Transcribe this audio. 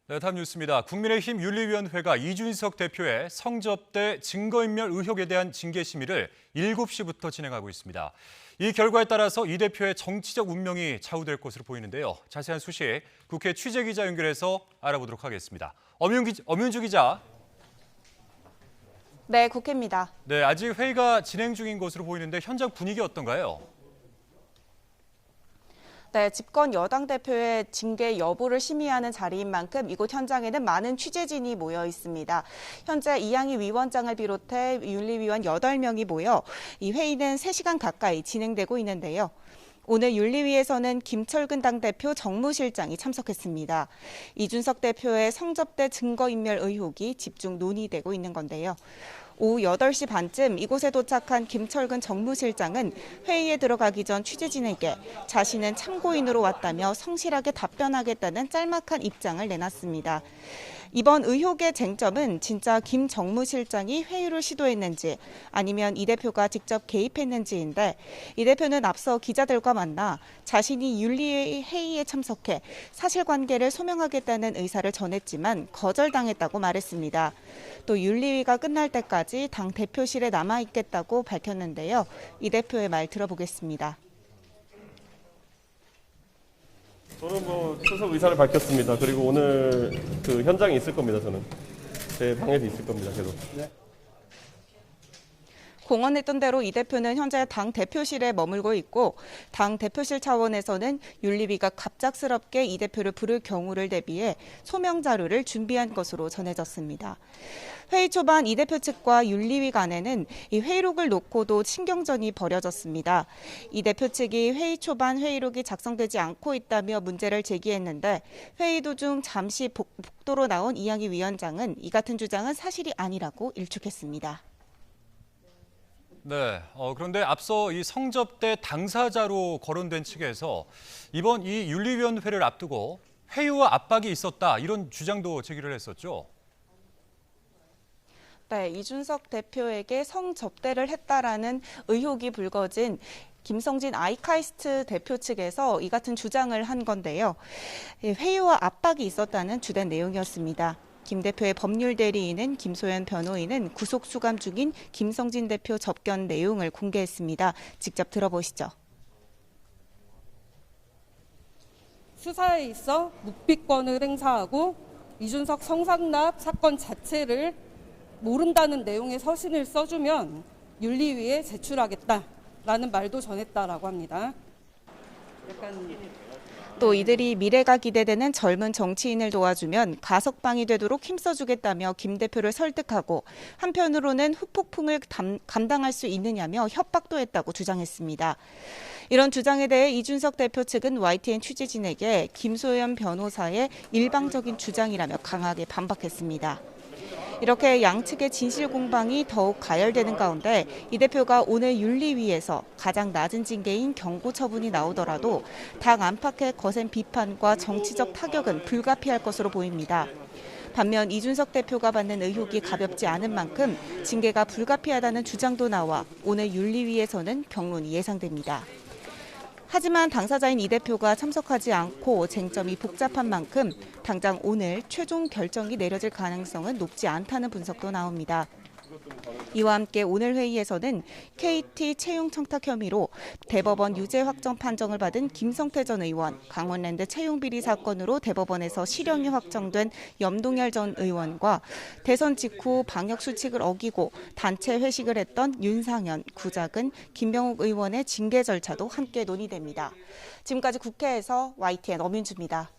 네, 다음 뉴스입니다. 국민의힘 윤리위원회가 이준석 대표의 성접대 증거인멸 의혹에 대한 징계 심의를 7시부터 진행하고 있습니다. 이 결과에 따라서 이 대표의 정치적 운명이 좌우될 것으로 보이는데요. 자세한 소식 국회 취재기자 연결해서 알아보도록 하겠습니다. 엄윤주 기자. 네, 국회입니다. 네, 아직 회의가 진행 중인 것으로 보이는데 현장 분위기 어떤가요? 네, 집권 여당 대표의 징계 여부를 심의하는 자리인 만큼 이곳 현장에는 많은 취재진이 모여 있습니다. 현재 이양희 위원장을 비롯해 윤리위원 8명이 모여 이 회의는 3시간 가까이 진행되고 있는데요. 오늘 윤리위에서는 김철근 당대표 정무실장이 참석했습니다. 이준석 대표의 성접대 증거인멸 의혹이 집중 논의되고 있는 건데요. 오후 8시 반쯤 이곳에 도착한 김철근 정무실장은 회의에 들어가기 전 취재진에게 자신은 참고인으로 왔다며 성실하게 답변하겠다는 짤막한 입장을 내놨습니다. 이번 의혹의 쟁점은 진짜 김 정무실장이 회유를 시도했는지 아니면 이 대표가 직접 개입했는지인데 이 대표는 앞서 기자들과 만나 자신이 윤리위 회의에 참석해 사실관계를 소명하겠다는 의사를 전했지만 거절당했다고 말했습니다. 또 윤리위가 끝날 때까지 당 대표실에 남아있겠다고 밝혔는데요. 이 대표의 말 들어보겠습니다. 저는 출석 의사를 밝혔습니다. 그리고 오늘 그 현장에 있을 겁니다. 저는 제 방에도 있을 겁니다. 계속. 네. 공언했던 대로 이 대표는 현재 당 대표실에 머물고 있고 당 대표실 차원에서는 윤리위가 갑작스럽게 이 대표를 부를 경우를 대비해 소명 자료를 준비한 것으로 전해졌습니다. 회의 초반 이 대표 측과 윤리위 간에는 이 회의록을 놓고도 신경전이 벌여졌습니다. 이 대표 측이 회의 초반 회의록이 작성되지 않고 있다며 문제를 제기했는데 회의 도중 잠시 복도로 나온 이양희 위원장은 이 같은 주장은 사실이 아니라고 일축했습니다. 네, 그런데 앞서 이 성접대 당사자로 거론된 측에서 이번 이 윤리위원회를 앞두고 회유와 압박이 있었다 이런 주장도 제기를 했었죠. 네, 이준석 대표에게 성접대를 했다라는 의혹이 불거진 김성진 아이카이스트 대표 측에서 이 같은 주장을 한 건데요. 회유와 압박이 있었다는 주된 내용이었습니다. 김 대표의 법률 대리인은 김소연 변호인은 구속 수감 중인 김성진 대표 접견 내용을 공개했습니다. 직접 들어보시죠. 수사에 있어 묵비권을 행사하고 이준석 성상납 사건 자체를 모른다는 내용의 서신을 써주면 윤리위에 제출하겠다라는 말도 전했다라고 합니다. 또 이들이 미래가 기대되는 젊은 정치인을 도와주면 가석방이 되도록 힘써주겠다며 김 대표를 설득하고 한편으로는 후폭풍을 감당할 수 있느냐며 협박도 했다고 주장했습니다. 이런 주장에 대해 이준석 대표 측은 YTN 취재진에게 김소연 변호사의 일방적인 주장이라며 강하게 반박했습니다. 이렇게 양측의 진실 공방이 더욱 가열되는 가운데 이 대표가 오늘 윤리위에서 가장 낮은 징계인 경고 처분이 나오더라도 당 안팎의 거센 비판과 정치적 타격은 불가피할 것으로 보입니다. 반면 이준석 대표가 받는 의혹이 가볍지 않은 만큼 징계가 불가피하다는 주장도 나와 오늘 윤리위에서는 경론이 예상됩니다. 하지만 당사자인 이 대표가 참석하지 않고 쟁점이 복잡한 만큼 당장 오늘 최종 결정이 내려질 가능성은 높지 않다는 분석도 나옵니다. 이와 함께 오늘 회의에서는 KT 채용 청탁 혐의로 대법원 유죄 확정 판정을 받은 김성태 전 의원, 강원랜드 채용 비리 사건으로 대법원에서 실형이 확정된 염동열 전 의원과 대선 직후 방역 수칙을 어기고 단체 회식을 했던 윤상현, 구작은 김병욱 의원의 징계 절차도 함께 논의됩니다. 지금까지 국회에서 YTN 엄윤주입니다.